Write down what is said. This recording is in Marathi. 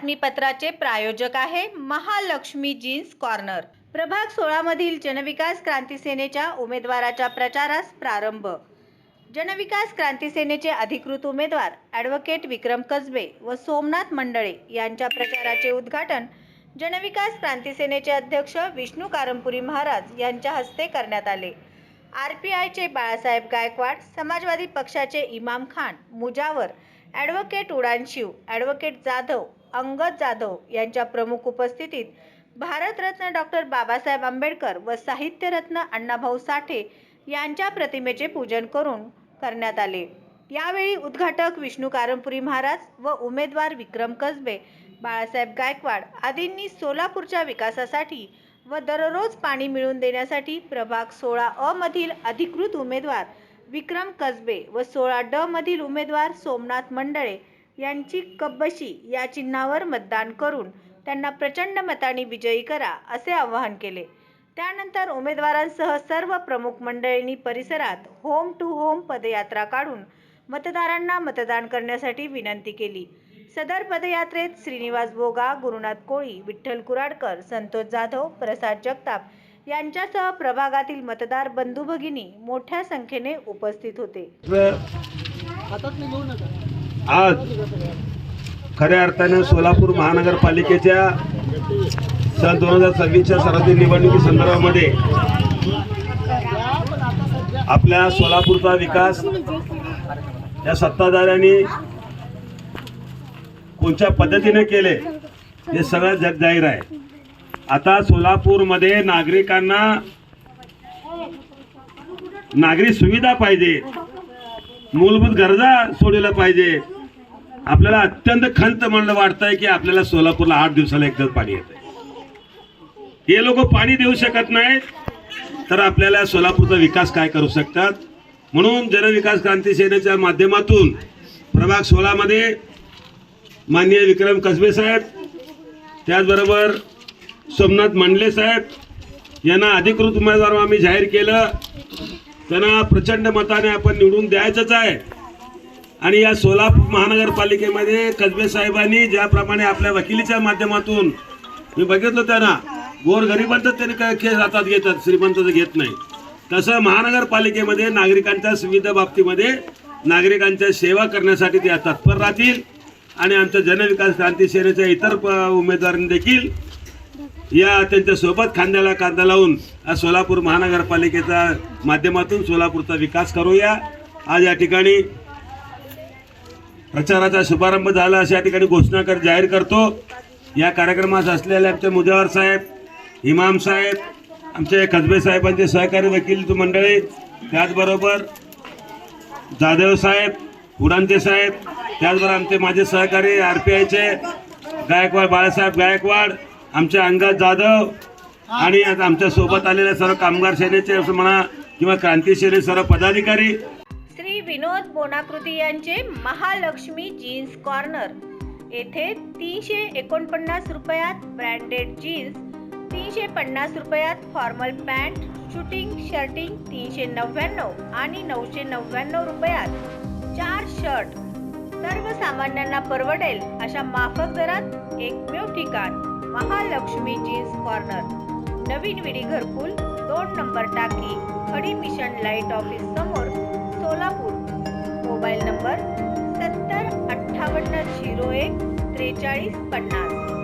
बातमीपत्राचे प्रायोजक आहे महालक्ष्मी जीन्स कॉर्नर। प्रभाग 16 मधील जनविकास क्रांती सेनेच्या उमेदवाराच्या प्रचारास प्रारंभ। जनविकास क्रांती सेनेचे अधिकृत उमेदवार ॲडव्होकेट विक्रम कसबे व सोमनाथ मंडळे यांच्या प्रचाराचे उद्घाटन जनविकास क्रांती सेनेचे अध्यक्ष विष्णू कारंपुरी महाराज यांच्या हस्ते करण्यात आले। आरपीआयचे बाळासाहेब गायकवाड, समाजवादी पक्षाचे इमाम खान मुजावर, ॲडव्होकेट उडानशिव, ॲडव्होकेट जाधव, अंगद जाधव यांच्या प्रमुख उपस्थितीत भारतरत्न डॉक्टर बाबासाहेब आंबेडकर व साहित्यरत्न अण्णाभाऊ साठे यांच्या प्रतिमेचे पूजन करण्यात आले। यावेळी उद्घाटक विष्णू कारंपुरी महाराज व उमेदवार विक्रम कसबे, बाळासाहेब गायकवाड आदींनी सोलापूरच्या विकासासाठी व दररोज पाणी मिळवून देण्यासाठी प्रभाग 16 मधील अधिकृत उमेदवार विक्रम कसबे व 16 मधील उमेदवार सोमनाथ मंडळे यांची कब्बशी या चिन्हावर मतदान करून त्यांना प्रचंड मतांनी विजयी करा असे आवाहन केले। त्यानंतर उमेदवारांसह सर्व प्रमुख मंडळींनी परिसरात होम टू होम पदयात्रा काढून मतदारांना मतदान करण्यासाठी विनंती केली। सदर पदयात्रेत श्रीनिवास बोगा, गुरुनाथ कोळी, विठ्ठल कुराडकर, संतोष जाधव, प्रसाद जगताप यांच्यासह प्रभागातील मतदार बंधू भगिनी मोठ्या संख्येने उपस्थित होते। आज खऱ्या अर्थाने सोलापूर महानगरपालिकेच्या सन 2026च्या सार्वत्रिक निवडणुकी संदर्भामध्ये आपल्या सोलापूरचा विकास या सत्ताधाऱ्यांनी कोणत्या पद्धतीने केले हे सगळं जग जाहीर आहे। आता सोलापूरमध्ये नागरिकांना नागरी सुविधा पाहिजे, मूलभूत गरजा सोडल्या पाहिजे। आपल्याला अत्यंत खंत म्हणलं वाटतंय की आपल्याला सोलापूरला 8 दिवसाला एकदाच पाणी येतंय। हे लोक पाणी देऊ शकत नाहीत तर आपल्याला सोलापूरचा विकास काय करू शकतात। म्हणून जनविकास क्रांती सेनेच्या माध्यमातून प्रभाग 16 मध्ये माननीय विक्रम कसबे साहेब, त्याचबरोबर सोमनाथ मंडळे साहेब यांना अधिकृत उमेदवार आम्ही जाहीर केलं। त्यांना प्रचंड मताने आपण निवडून द्यायचंच आहे। आणि या सोलापूर महानगरपालिकेमध्ये कसबे साहेबांनी ज्याप्रमाणे आपल्या वकिलीच्या माध्यमातून मी बघितलं, त्यांना गोरगरिबांचं त्यांनी काय केस हातात घेतात, श्रीमंताचं घेत नाही, तसं महानगरपालिकेमध्ये नागरिकांच्या सुविधा बाबतीमध्ये नागरिकांच्या सेवा करण्यासाठी ते तत्पर राहतील। आणि आमच्या जनविकास क्रांती सेनेच्या इतर उमेदवारांनी देखील या त्यांच्या सोबत खांद्याला खांदा लावून सोलापूर महानगरपालिकेच्या माध्यमातून सोलापूरचा विकास करूया। आज या ठिकाणी प्रचाराचा शुभारंभ झाला अशा ठिकाणी घोषणा जाहीर करतो। या कार्यक्रमात असलेले आमचे मुजावर साहेब, इमाम साहेब, आमचे कसबे साहेबांचे सहकारी वकील मंडळी, त्याचबरोबर जाधव साहेब, उडानचे साहेब, त्याचबरोबर आमचे माझे सहकारी आरपीआयचे गायकवाड, बाळासाहेब गायकवाड, आमचे अंगद जाधव आणि आमच्या सोबत आलेले सर्व कामगार सेनेचे म्हणा किंवा क्रांती सेने सर्व पदाधिकारी। श्री विनोद बोनाकृती यांचे महालक्ष्मी जीन्स कॉर्नर येथे 349 रुपयात ब्रँडेड जीन्स, 350 रुपयात फॉर्मल पॅन्ट, शूटिंग शर्टिंग 399 आणि 999 रुपयात 4 शर्ट सर्वसामान्यांना परवडेल अशा माफक दरात एकमेव ठिकाण महालक्ष्मी जीन्स कॉर्नर, नवीन विडी घरकुल, 2 नंबर टाकी, खडी मिशन लाईट ऑफिस समोर, सोलापूर। Mobile number 70 58 01 43 50।